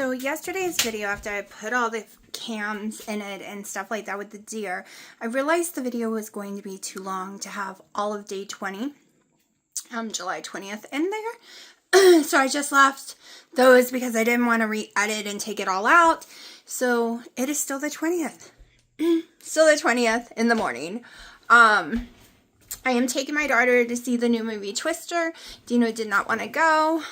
So yesterday's video, after I put all the cams in it and stuff like that with the deer, I realized the video was going to be too long to have all of day 20, July 20th in there. So I just left those because I didn't want to re-edit and take it all out. So it is still the 20th. Still the 20th in the morning. I am taking my daughter to see the new movie Twister. Dino did not want to go.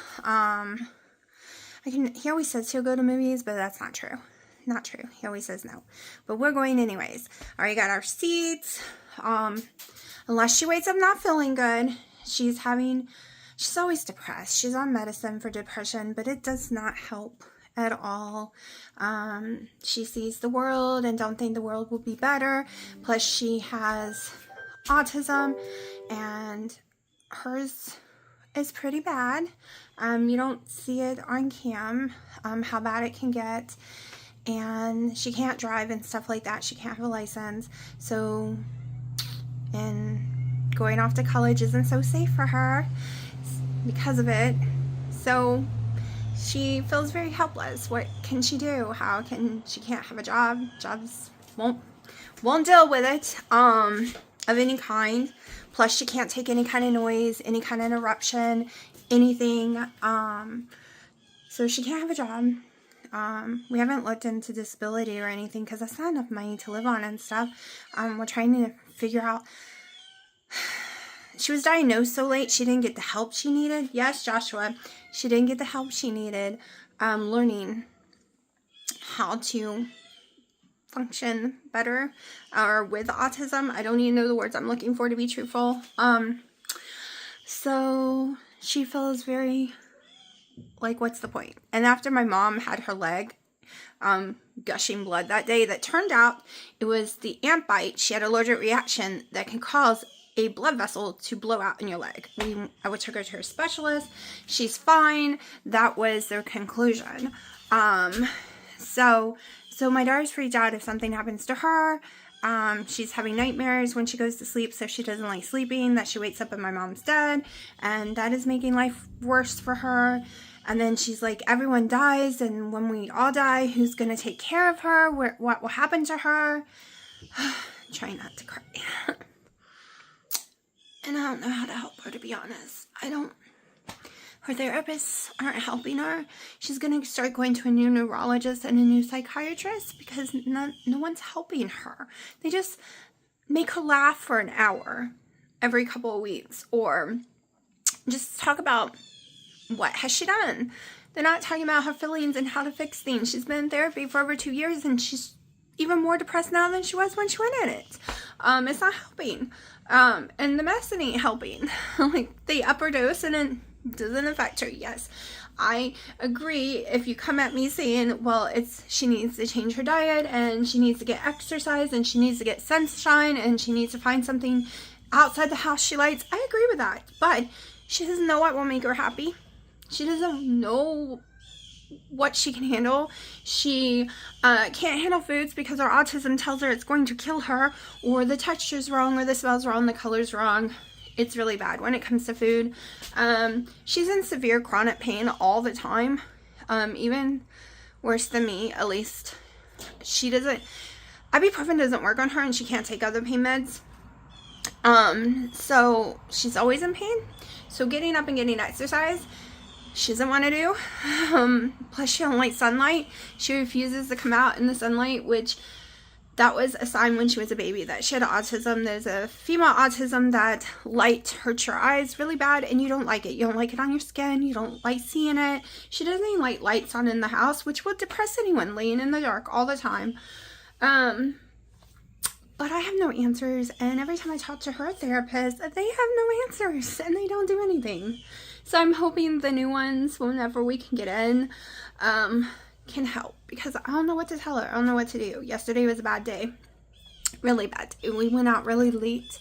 He always says he'll go to movies, but that's not true. Not true. He always says no. But we're going anyways. Already got our seats. Unless she wakes up not feeling good. She's always depressed. She's on medicine for depression, but it does not help at all. She sees the world and don't think the world will be better. Plus she has autism and hers is pretty bad. You don't see it on cam, how bad it can get. And she can't drive and stuff like that. She can't have a license. So, and going off to college isn't so safe for her because of it. So she feels very helpless. What can she do? She can't have a job. Jobs won't deal with it, of any kind. Plus she can't take any kind of noise, any kind of interruption, anything. So she can't have a job. We haven't looked into disability or anything because that's not enough money to live on and stuff. We're trying to figure out. She was diagnosed so late, she didn't get the help she needed. Yes, Joshua, she didn't get the help she needed, learning how to function better or with autism. I don't even know the words I'm looking for, to be truthful. So she feels very like, what's the point? And after my mom had her leg gushing blood that day, that turned out it was the ant bite. She had an allergic reaction that can cause a blood vessel to blow out in your leg. I took her to her specialist. She's fine. That was their conclusion. So my daughter's freaked out if something happens to her. She's having nightmares when she goes to sleep, so she doesn't like sleeping, that she wakes up and my mom's dead, and that is making life worse for her. And then she's like, everyone dies, and when we all die, who's going to take care of her? What will happen to her? Try not to cry. And I don't know how to help her, to be honest. Her therapists aren't helping her. She's going to start going to a new neurologist and a new psychiatrist because no one's helping her. They just make her laugh for an hour every couple of weeks, or just talk about what has she done. They're not talking about her feelings and how to fix things. She's been in therapy for over 2 years and she's even more depressed now than she was when she went in it. It's not helping. And the medicine ain't helping. Like, they up her dose and it doesn't affect her. Yes, I agree. If you come at me saying, well, she needs to change her diet and she needs to get exercise and she needs to get sunshine and she needs to find something outside the house she likes, I agree with that. But she doesn't know what will make her happy. She doesn't know what she can handle. She can't handle foods because her autism tells her it's going to kill her, or the texture's wrong, or the smell's wrong, the color's wrong. It's really bad when it comes to food. She's in severe chronic pain all the time, even worse than me, at least. Ibuprofen doesn't work on her and she can't take other pain meds. So she's always in pain. So getting up and getting exercise, she doesn't want to do. Plus she don't like sunlight. She refuses to come out in the sunlight, which that was a sign when she was a baby that she had autism. There's a female autism that light hurts your eyes really bad and you don't like it. You don't like it on your skin. You don't like seeing it. She doesn't even like lights on in the house, which will depress anyone laying in the dark all the time. But I have no answers, and every time I talk to her therapist, they have no answers, and they don't do anything. So I'm hoping the new ones, whenever we can get in, can help, because I don't know what to tell her. I don't know what to do. Yesterday was a bad day. Really bad day. We went out really late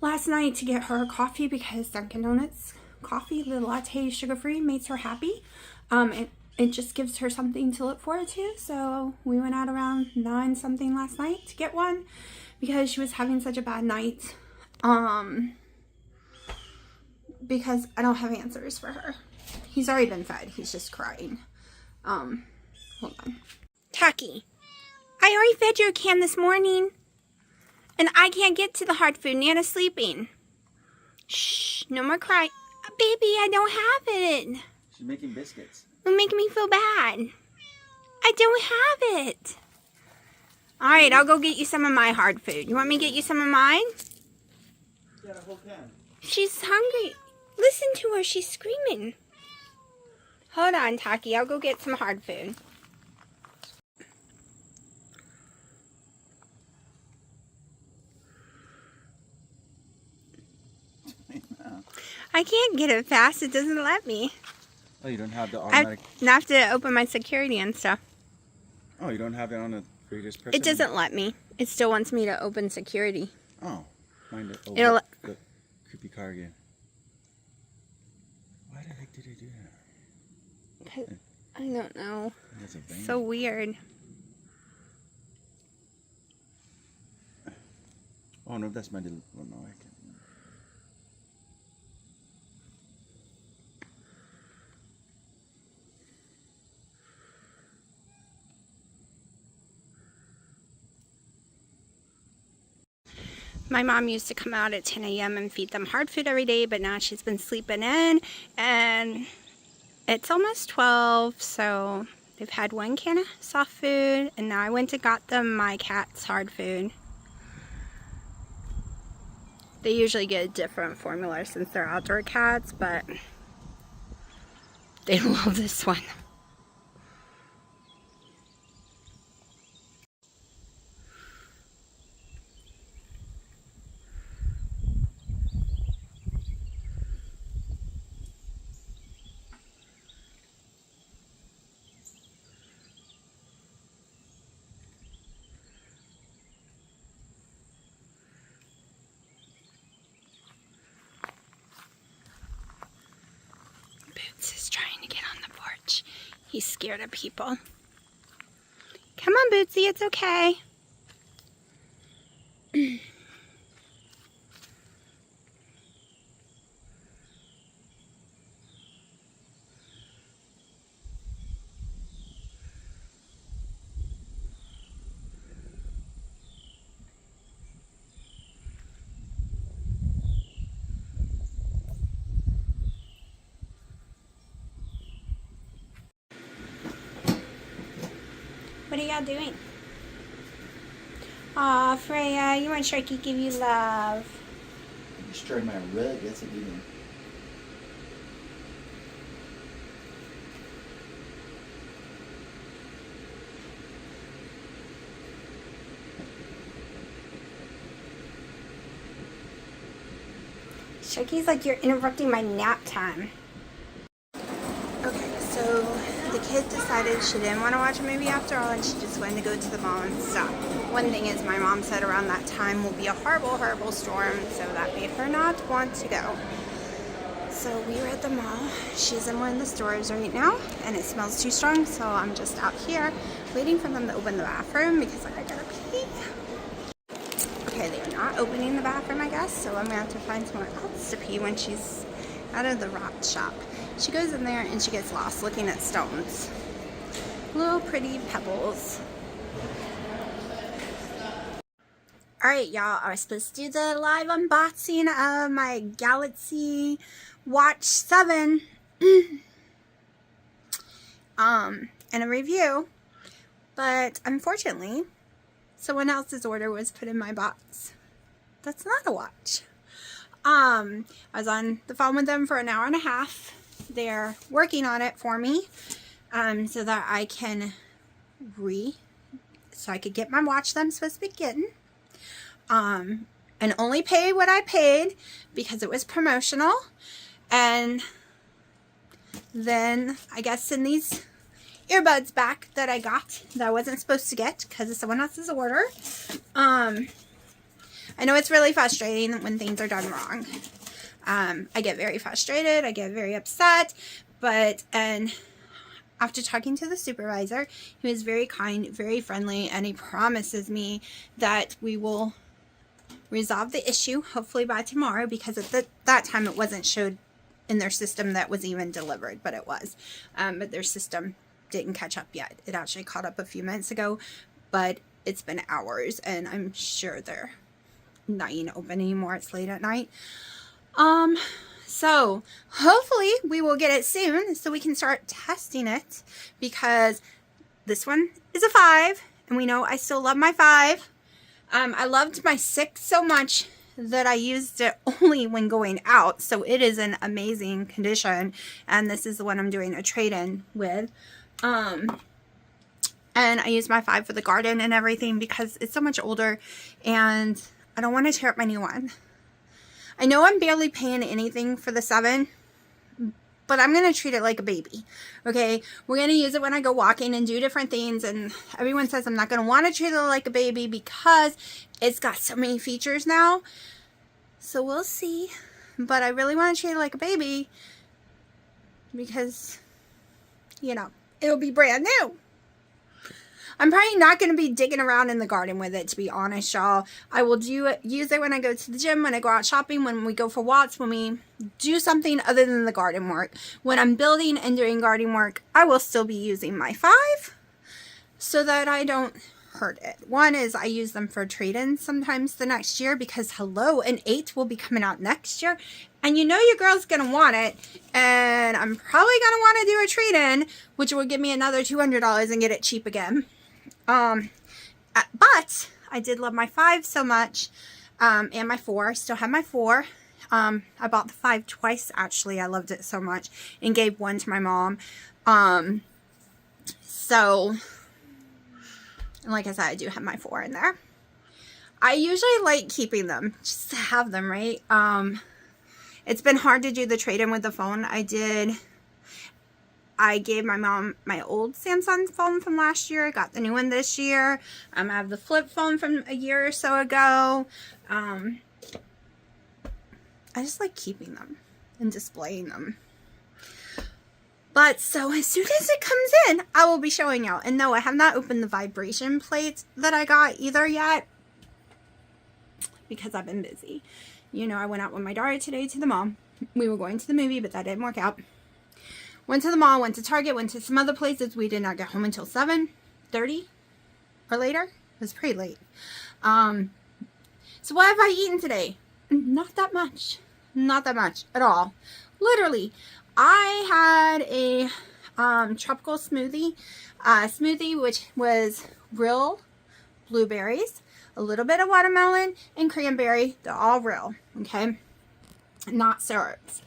last night to get her coffee because Dunkin' Donuts coffee, the latte sugar-free, makes her happy. It just gives her something to look forward to. So we went out around 9 something last night to get one because she was having such a bad night. Because I don't have answers for her. He's already been fed. He's just crying. Hold on. Tucky, I already fed you a can this morning. And I can't get to the hard food. Nana's sleeping. Shh, no more crying. Baby, I don't have it. She's making biscuits. You're making me feel bad. I don't have it. All right, I'll go get you some of my hard food. You want me to get you some of mine? Yeah, a whole can. She's hungry. Listen to her. She's screaming. Hold on, Taki. I'll go get some hard food. I can't get it fast. It doesn't let me. Oh, you don't have the automatic... I have to open my security and stuff. Oh, you don't have it on the previous person? It doesn't let me. It still wants me to open security. Oh. Find it. Oh, It'll... the creepy car again. Why the heck did they do that? I don't know. That's a vein. So weird. Oh, no, that's my little... Oh, no, I can't. My mom used to come out at 10 a.m. and feed them hard food every day, but now she's been sleeping in, and it's almost 12, so they've had one can of soft food, and now I went and got them my cat's hard food. They usually get a different formula since they're outdoor cats, but they love this one. Boots is trying to get on the porch. He's scared of people. Come on, Bootsy, it's okay. What are y'all doing? Aw, Freya, you want Sharky to give you love. You destroyed my rug, that's what you did. Sharky's like, you're interrupting my nap time. Okay, so the kid decided she didn't want to watch a movie after all, and she just wanted to go to the mall and stop. One thing is, my mom said around that time will be a horrible, horrible storm, so that made her not want to go. So we were at the mall. She's in one of the stores right now, and it smells too strong, so I'm just out here waiting for them to open the bathroom because I gotta pee. Okay, they are not opening the bathroom, I guess, so I'm gonna have to find somewhere else to pee when she's out of the rock shop. She goes in there and she gets lost looking at stones. Little pretty pebbles. Alright, y'all, I was supposed to do the live unboxing of my Galaxy Watch 7 and a review, but unfortunately someone else's order was put in my box. That's not a watch. I was on the phone with them for an hour and a half. They're working on it for me so that I can so I could get my watch that I'm supposed to be getting. And only pay what I paid because it was promotional. And then I guess send these earbuds back that I got that I wasn't supposed to get because of someone else's order. I know it's really frustrating when things are done wrong. I get very frustrated. I get very upset. And after talking to the supervisor, he was very kind, very friendly, and he promises me that we will resolve the issue, hopefully by tomorrow, because at that time it wasn't showed in their system that was even delivered, but it was. But their system didn't catch up yet. It actually caught up a few minutes ago, but it's been hours, and I'm sure they're not even open anymore. It's late at night. So hopefully we will get it soon so we can start testing it, because this one is a 5, and we know I still love my 5. I loved my 6 so much that I used it only when going out, so it is in amazing condition, and this is the one I'm doing a trade-in with. And I use my 5 for the garden and everything because it's so much older, and I don't want to tear up my new one. I know I'm barely paying anything for the 7, but I'm going to treat it like a baby, okay? We're going to use it when I go walking and do different things, and everyone says I'm not going to want to treat it like a baby because it's got so many features now. So we'll see, but I really want to treat it like a baby because, you know, it'll be brand new. I'm probably not going to be digging around in the garden with it, to be honest, y'all. I will use it when I go to the gym, when I go out shopping, when we go for walks, when we do something other than the garden work. When I'm building and doing garden work, I will still be using my 5 so that I don't hurt it. One is I use them for trade-ins sometimes the next year because, hello, an 8 will be coming out next year. And you know your girl's going to want it. And I'm probably going to want to do a trade-in, which will give me another $200 and get it cheap again. But I did love my 5 so much, and my 4. I still have my 4. I bought the 5 twice, actually. I loved it so much, and gave one to my mom. So, like I said, I do have my 4 in there. I usually like keeping them, just to have them, right? It's been hard to do the trade-in with the phone. I gave my mom my old Samsung phone from last year. I got the new one this year. I have the flip phone from a year or so ago. I just like keeping them and displaying them. But so as soon as it comes in, I will be showing y'all. And no, I have not opened the vibration plate that I got either yet, because I've been busy. You know, I went out with my daughter today to the mall. We were going to the movie, but that didn't work out. Went to the mall, went to Target, went to some other places. We did not get home until 7:30 or later. It was pretty late. So what have I eaten today? Not that much. Not that much at all. Literally, I had a tropical smoothie, which was real blueberries, a little bit of watermelon, and cranberry. They're all real, okay? Not syrups.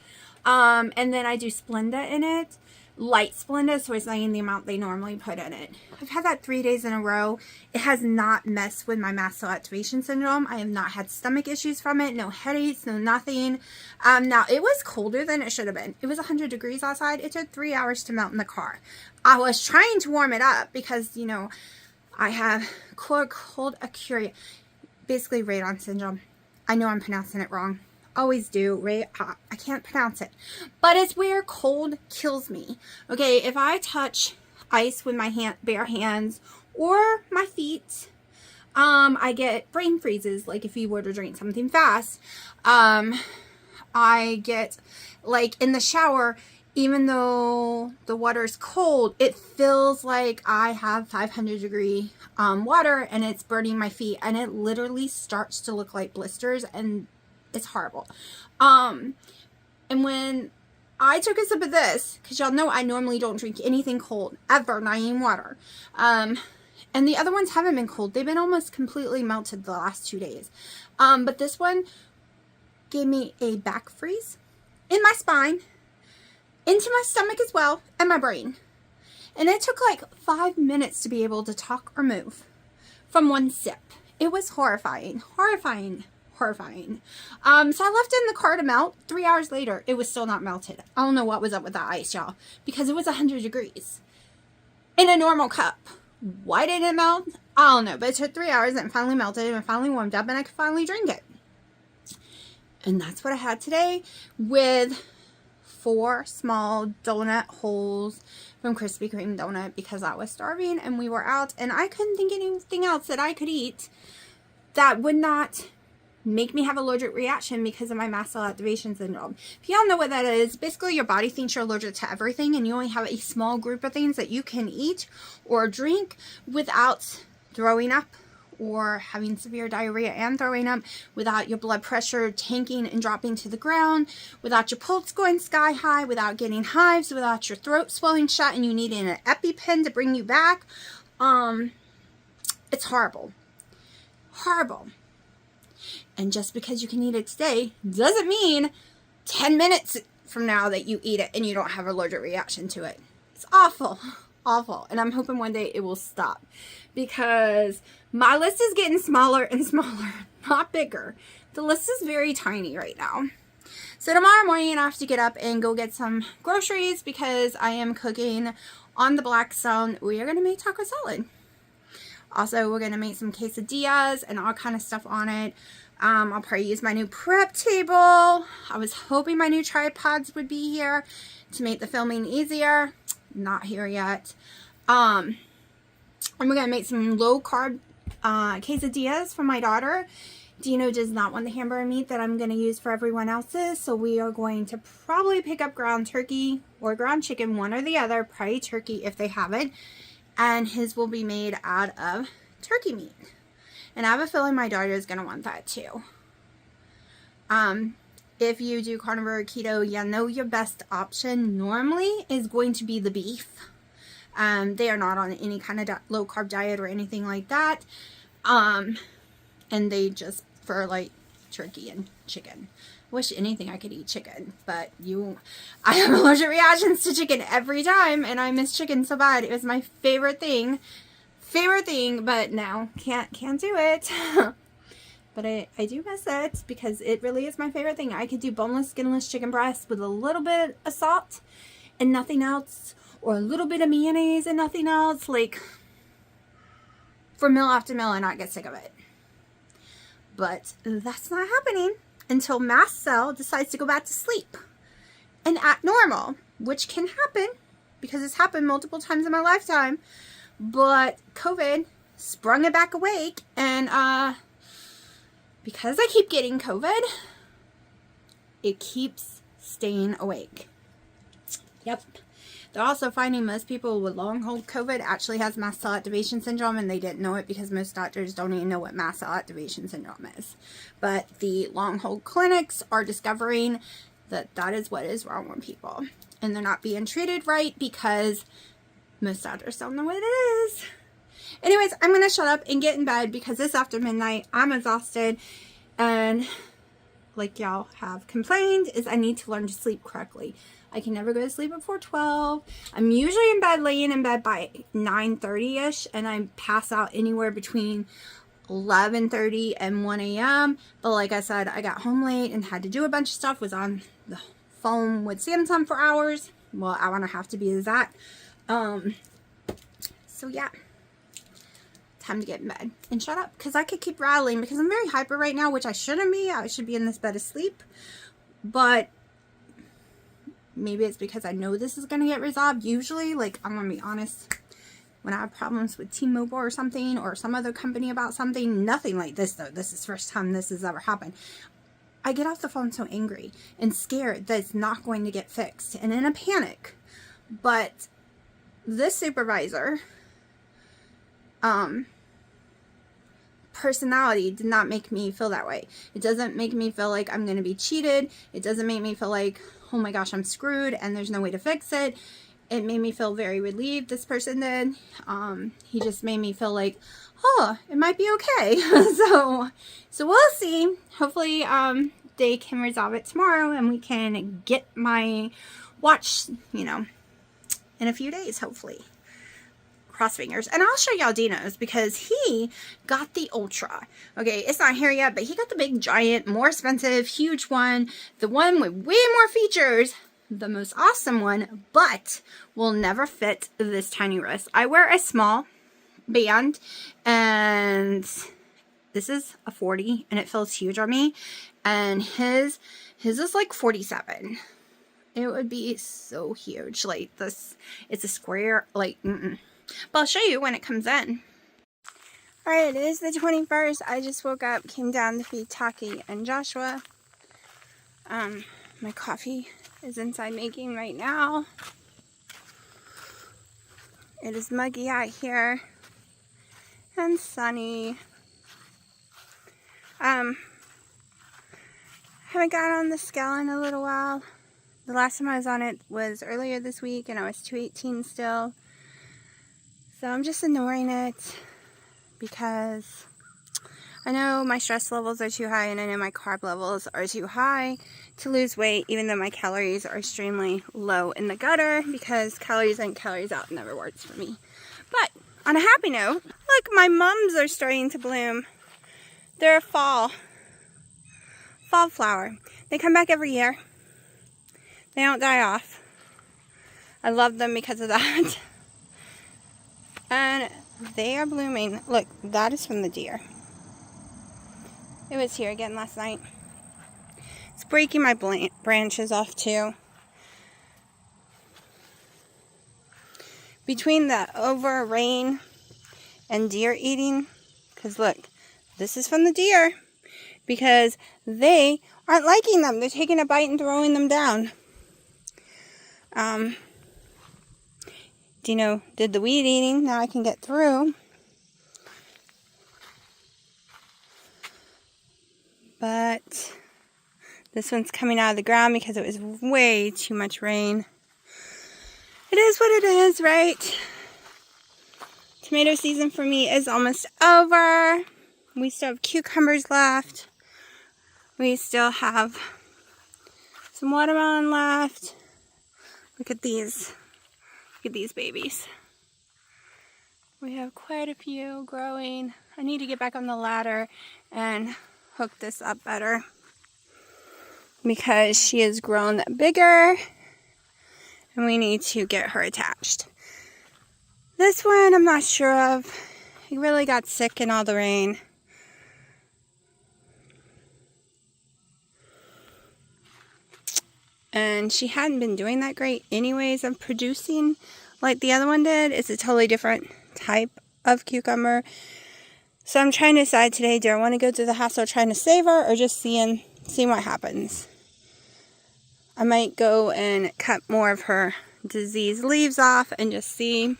And then I do Splenda in it, light Splenda, so it's not in the amount they normally put in it. I've had that 3 days in a row. It has not messed with my mast cell activation syndrome. I have not had stomach issues from it, no headaches, no nothing. Now it was colder than it should have been. It was 100 degrees outside. It took 3 hours to melt in the car. I was trying to warm it up because, you know, I have cold acuria, basically radon syndrome. I know I'm pronouncing it wrong. Always do, right? I can't pronounce it, but it's where cold kills me. Okay, if I touch ice with my bare hands or my feet, I get brain freezes. Like if you were to drink something fast, I get, like, in the shower, even though the water's cold, it feels like I have 500-degree water and it's burning my feet, and it literally starts to look like blisters, and it's horrible. And when I took a sip of this, because y'all know I normally don't drink anything cold, ever, not even water. And the other ones haven't been cold. They've been almost completely melted the last 2 days. But this one gave me a back freeze in my spine, into my stomach as well, and my brain. And it took like 5 minutes to be able to talk or move from one sip. It was horrifying. Horrifying. So I left it in the car to melt. 3 hours later, it was still not melted. I don't know what was up with that ice, y'all, because it was 100 degrees in a normal cup. Why didn't it melt? I don't know, but it took 3 hours and it finally melted and it finally warmed up and I could finally drink it. And that's what I had today, with 4 small donut holes from Krispy Kreme donut, because I was starving and we were out and I couldn't think of anything else that I could eat that would not make me have allergic reaction because of my mast cell activation syndrome. If y'all know what that is, basically your body thinks you're allergic to everything and you only have a small group of things that you can eat or drink without throwing up or having severe diarrhea and throwing up, without your blood pressure tanking and dropping to the ground, without your pulse going sky high, without getting hives, without your throat swelling shut and you needing an EpiPen to bring you back. It's horrible. Horrible. And just because you can eat it today doesn't mean 10 minutes from now that you eat it and you don't have an allergic reaction to it. It's awful. Awful. And I'm hoping one day it will stop, because my list is getting smaller and smaller, not bigger. The list is very tiny right now. So tomorrow morning I have to get up and go get some groceries because I am cooking on the Black Stone. We are going to make taco salad. Also, we're going to make some quesadillas and all kind of stuff on it. I'll probably use my new prep table. I was hoping my new tripods would be here to make the filming easier. Not here yet. And we're going to make some low-carb quesadillas for my daughter. Dino does not want the hamburger meat that I'm going to use for everyone else's, so we are going to probably pick up ground turkey or ground chicken, one or the other, probably turkey if they have it, and his will be made out of turkey meat. And I have a feeling my daughter is going to want that too. If you do carnivore or keto, you know your best option normally is going to be the beef. They are not on any kind of low-carb diet or anything like that. And they just prefer like turkey and chicken. Wish anything I could eat chicken, but I have allergic reactions to chicken every time, and I miss chicken so bad. It was my favorite thing, but now can't do it. But I do miss it because it really is my favorite thing. I could do boneless, skinless chicken breast with a little bit of salt and nothing else, or a little bit of mayonnaise and nothing else, like for meal after meal, and not get sick of it. But that's not happening until mast cell decides to go back to sleep and act normal, which can happen because it's happened multiple times in my lifetime. But COVID sprung it back awake, and because I keep getting COVID, it keeps staying awake. Yep. They're also finding most people with long haul COVID actually has mast cell activation syndrome, and they didn't know it because most doctors don't even know what mast cell activation syndrome is. But the long haul clinics are discovering that that is what is wrong with people. And they're not being treated right because most doctors don't know what it is. Anyways, I'm going to shut up and get in bed because this after midnight, I'm exhausted. And like y'all have complained, is I need to learn to sleep correctly. I can never go to sleep before 12. I'm usually in bed, laying in bed by 9:30ish, and I pass out anywhere between 11:30 and 1 a.m. But like I said, I got home late and had to do a bunch of stuff, was on the phone with Samsung for hours. Well, hour and a half to be exact. So yeah, time to get in bed and shut up, because I could keep rattling because I'm very hyper right now, which I shouldn't be. I should be in this bed asleep, but maybe it's because I know this is going to get resolved. Usually, like, I'm going to be honest, when I have problems with T-Mobile or something, or some other company about something, nothing like this though, this is the first time this has ever happened, I get off the phone so angry and scared that it's not going to get fixed and in a panic. But this supervisor personality did not make me feel that way. It doesn't make me feel like I'm going to be cheated. It doesn't make me feel like, oh my gosh, I'm screwed and there's no way to fix it. It made me feel very relieved, this person did. He just made me feel like, oh, it might be okay. so we'll see. Hopefully they can resolve it tomorrow and we can get my watch, you know, in a few days, hopefully. Cross fingers. And I'll show y'all Dino's because he got the Ultra. Okay, it's not here yet, but he got the big, giant, more expensive, huge one. The one with way more features. The most awesome one, but will never fit this tiny wrist. I wear a small band, and this is a 40, and it feels huge on me. And his is like 47. It would be so huge. Like this, it's a square, like, But I'll show you when it comes in. Alright, it is the 21st. I just woke up, came down to feed Taki and Joshua. My coffee is inside making right now. It is muggy out here and sunny. Haven't got on the scale in a little while. The last time I was on it was earlier this week and I was 218 still. So I'm just ignoring it because I know my stress levels are too high and I know my carb levels are too high to lose weight, even though my calories are extremely low in the gutter, because calories in, calories out never works for me. But on a happy note, look, my mums are starting to bloom. They're a fall flower. They come back every year. They don't die off. I love them because of that. And they are blooming. Look, that is from the deer. It was here again last night. It's breaking my branches off too. Between the over rain and deer eating, because look, this is from the deer, because they aren't liking them. They're taking a bite and throwing them down. Dino did the weed eating. Now I can get through. But this one's coming out of the ground because it was way too much rain. It is what it is, right? Tomato season for me is almost over. We still have cucumbers left. We still have some watermelon left. Look at these. Look at these babies. We have quite a few growing. I need to get back on the ladder and hook this up better because she has grown bigger and we need to get her attached. This one I'm not sure of. He really got sick in all the rain. And she hadn't been doing that great anyways of producing like the other one did. It's a totally different type of cucumber. So I'm trying to decide today, do I want to go through the hassle trying to save her or just seeing what happens. I might go and cut more of her diseased leaves off and just see.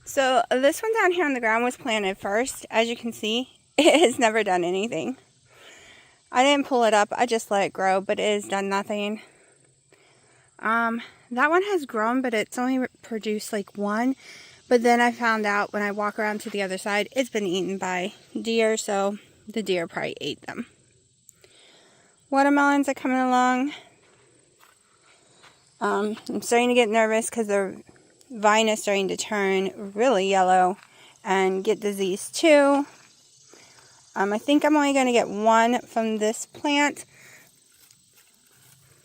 So this one down here on the ground was planted first. As you can see, it has never done anything. I didn't pull it up, I just let it grow, but it has done nothing. That one has grown, but it's only produced like one. But then I found out when I walk around to the other side, it's been eaten by deer, so the deer probably ate them. Watermelons are coming along. I'm starting to get nervous because the vine is starting to turn really yellow and get diseased too. I think I'm only going to get one from this plant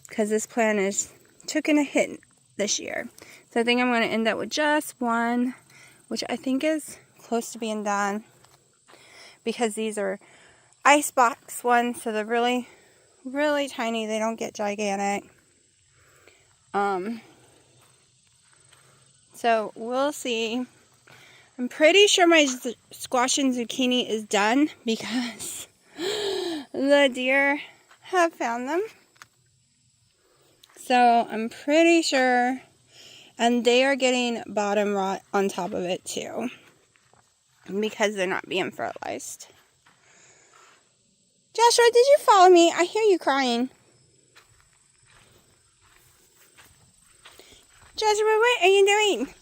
because this plant is taking a hit this year. So I think I'm going to end up with just one, which I think is close to being done because these are icebox ones, so they're really, really tiny. They don't get gigantic. So we'll see. I'm pretty sure my squash and zucchini is done because the deer have found them. So I'm pretty sure, and they are getting bottom rot on top of it too because they're not being fertilized. Joshua, did you follow me? I hear you crying. Joshua, what are you doing?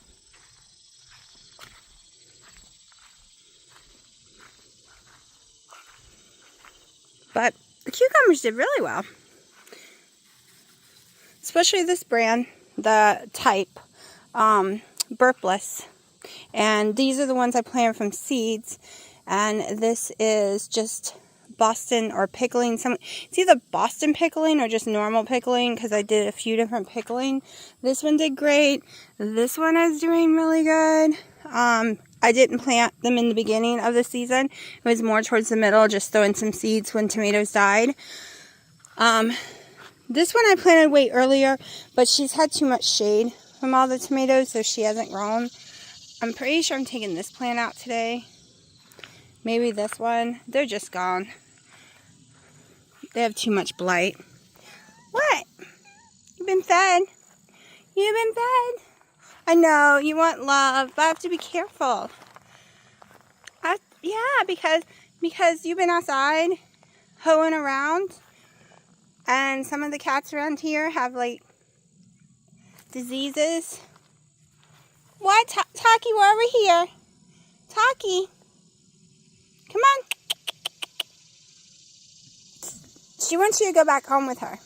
But the cucumbers did really well. Especially this brand, the type, burpless. And these are the ones I planted from seeds. And this is just Boston or pickling. It's either Boston pickling or just normal pickling because I did a few different pickling. This one did great. This one is doing really good. I didn't plant them in the beginning of the season. It was more towards the middle, just throwing some seeds when tomatoes died. This one I planted way earlier, but she's had too much shade from all the tomatoes, so she hasn't grown. I'm pretty sure I'm taking this plant out today. Maybe this one. They're just gone. They have too much blight. What? You've been fed. You've been fed. I know, you want love, but I have to be careful. Yeah, because you've been outside hoeing around, and some of the cats around here have, like, diseases. What? Taki, we're over here. Taki. Come on. She wants you to go back home with her.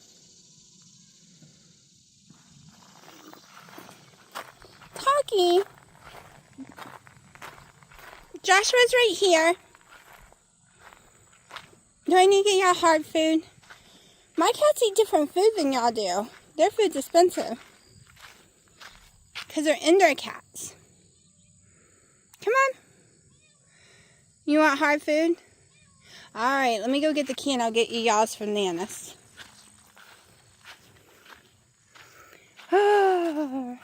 Taki. Joshua's right here. Do I need to get y'all hard food? My cats eat different food than y'all do. Their food's expensive. Because they're indoor cats. Come on. You want hard food? Alright, let me go get the key and I'll get you y'all's from Nana's. I'm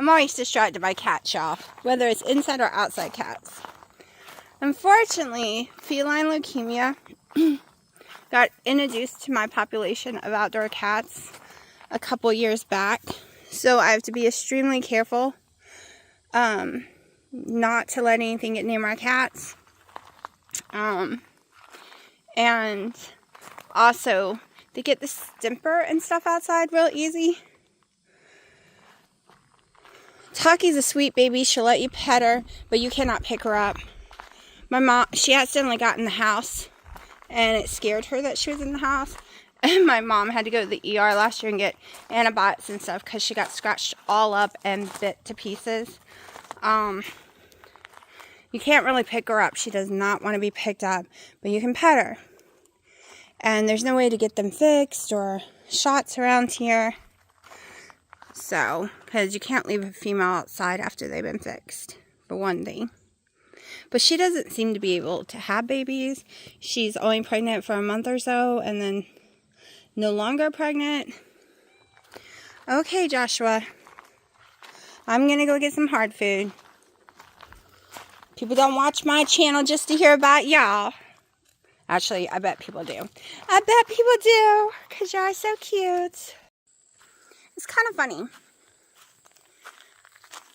always distracted by cat y'all, whether it's inside or outside cats. Unfortunately, feline leukemia got introduced to my population of outdoor cats a couple years back. So I have to be extremely careful not to let anything get near my cats. And also, they get the stimper and stuff outside real easy. Taki's a sweet baby. She'll let you pet her, but you cannot pick her up. My mom, she accidentally got in the house, and it scared her that she was in the house. And my mom had to go to the ER last year and get antibiotics and stuff because she got scratched all up and bit to pieces. You can't really pick her up. She does not want to be picked up, but you can pet her. And there's no way to get them fixed or shots around here. So, because you can't leave a female outside after they've been fixed, for one thing. But she doesn't seem to be able to have babies. She's only pregnant for a month or so, and then no longer pregnant. Okay, Joshua. I'm going to go get some hard food. People don't watch my channel just to hear about y'all. Actually, I bet people do. I bet people do, because y'all are so cute. It's kind of funny.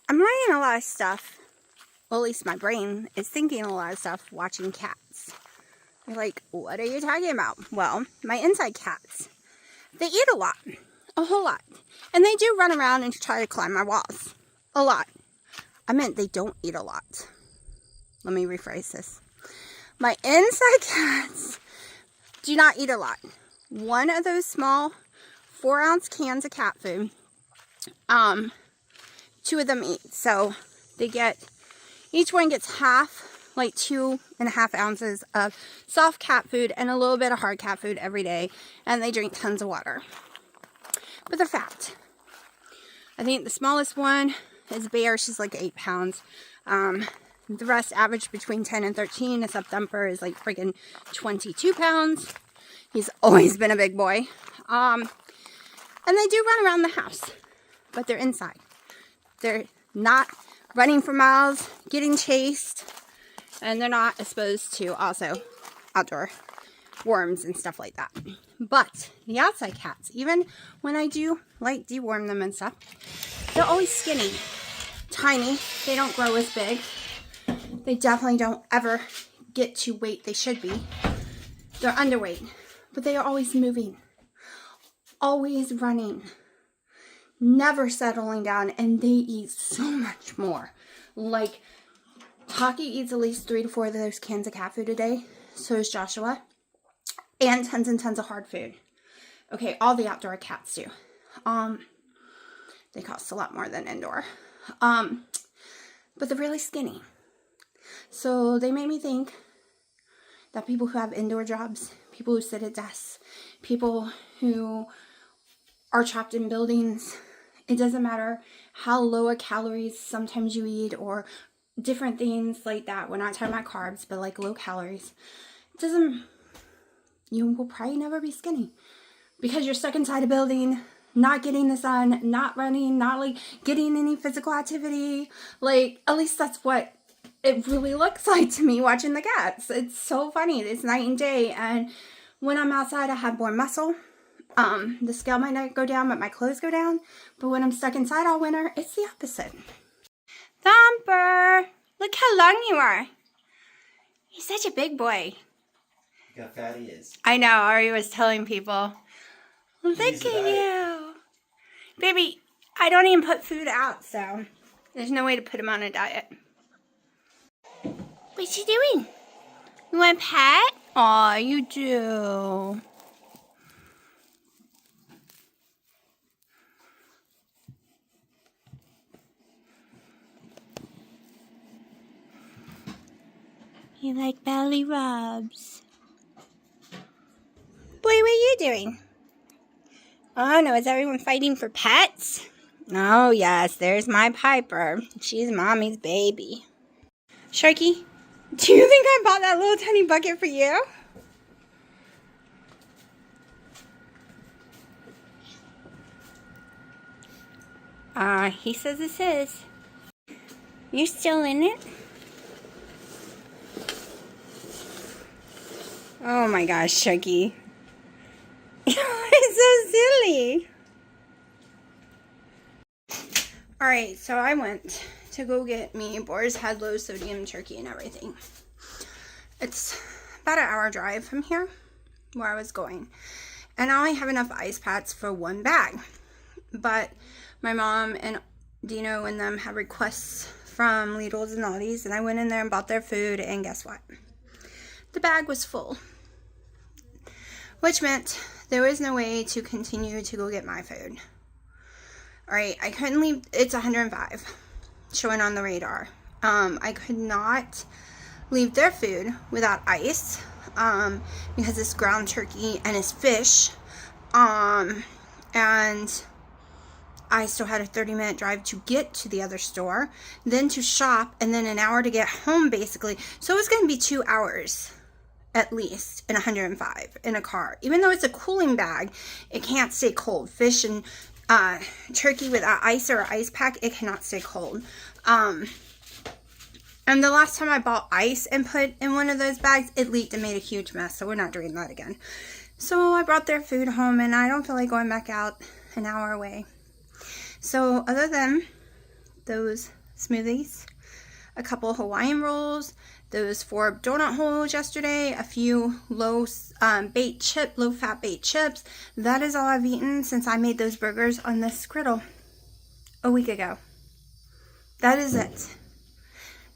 I'm learning a lot of stuff. Well, at least my brain is thinking a lot of stuff watching cats. You're like, what are you talking about? Well, my inside cats, they eat a lot. A whole lot. And they do run around and try to climb my walls. A lot. I meant they don't eat a lot. Let me rephrase this. My inside cats do not eat a lot. One of those small 4-ounce cans of cat food, 2 of them eat. So they get, each one gets half, like 2.5 ounces of soft cat food and a little bit of hard cat food every day. And they drink tons of water. But they're fat. I think the smallest one is Bear. She's like 8 pounds. The rest average between 10 and 13. This up thumper is like freaking 22 pounds. He's always been a big boy. And they do run around the house, but they're inside. They're not running for miles, getting chased, and they're not exposed to also outdoor worms and stuff like that. But the outside cats, even when I do like deworm them and stuff, they're always skinny, tiny. They don't grow as big. They definitely don't ever get to weight they should be. They're underweight, but they are always moving, always running, never settling down, and they eat so much more. Like, Taki eats at least 3 to 4 of those cans of cat food a day. So does Joshua. And tons of hard food. Okay, all the outdoor cats do. They cost a lot more than indoor. But they're really skinny. So they made me think that people who have indoor jobs, people who sit at desks, people who are trapped in buildings, it doesn't matter how low a calories sometimes you eat or different things like that. We're not talking about carbs, but like low calories. It doesn't, you will probably never be skinny because you're stuck inside a building not getting the sun, not running, not like getting any physical activity. Like, at least that's what it really looks like to me watching the cats. It's so funny. It's night and day. And when I'm outside, I have more muscle. The scale might not go down, but my clothes go down. But when I'm stuck inside all winter, it's the opposite. Thumper, look how long you are. He's such a big boy. Look how fat he is. I know, Ari was telling people. Look He's at you. Baby, I don't even put food out, so there's no way to put him on a diet. What's he doing? You want a pet? Aw, you do. You like belly rubs? Boy, what are you doing? Oh no, is everyone fighting for pets? Oh yes, there's my Piper. She's mommy's baby. Sharky, do you think I bought that little tiny bucket for you? He says this is. You're still in it? Oh my gosh, Sharky. You're so silly. Alright, so I went to go get me. Boris had low sodium turkey and everything. It's about an hour drive from here, where I was going. And I only have enough ice packs for one bag. But my mom and Dino and them have requests from Lidl's and Aldi's. And I went in there and bought their food. And guess what? The bag was full. Which meant there was no way to continue to go get my food. Alright, I couldn't leave. It's 105 showing on the radar. I could not leave their food without ice because it's ground turkey and it's fish. And I still had a 30-minute drive to get to the other store, then to shop, and then an hour to get home basically. So it was going to be 2 hours at least in 105 in a car. Even though it's a cooling bag, it can't stay cold. Fish and turkey without ice or ice pack, it cannot stay cold. And the last time I bought ice and put in one of those bags, it leaked and made a huge mess. So we're not doing that again. So I brought their food home and I don't feel like going back out an hour away. So other than those smoothies, a couple Hawaiian rolls, those 4 donut holes yesterday, a few low-fat baked chips. That is all I've eaten since I made those burgers on this griddle a week ago. That is it.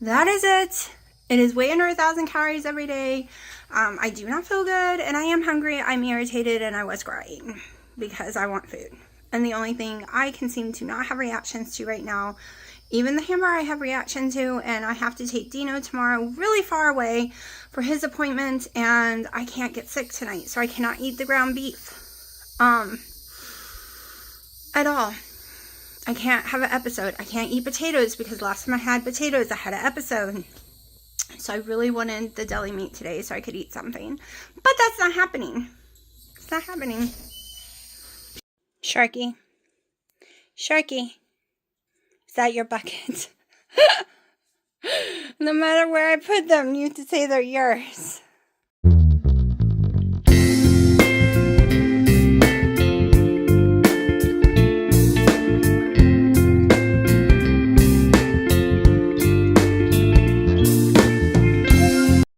That is it. It is way under 1,000 calories every day. I do not feel good, and I am hungry. I'm irritated, and I was crying because I want food. And the only thing I can seem to not have reactions to right now, even the hamburger I have reaction to, and I have to take Dino tomorrow really far away for his appointment, and I can't get sick tonight, so I cannot eat the ground beef at all. I can't have an episode. I can't eat potatoes because last time I had potatoes, I had an episode. So I really wanted the deli meat today so I could eat something. But that's not happening. It's not happening. Sharky. Sharky. Is that your bucket? No matter where I put them, you have to say they're yours.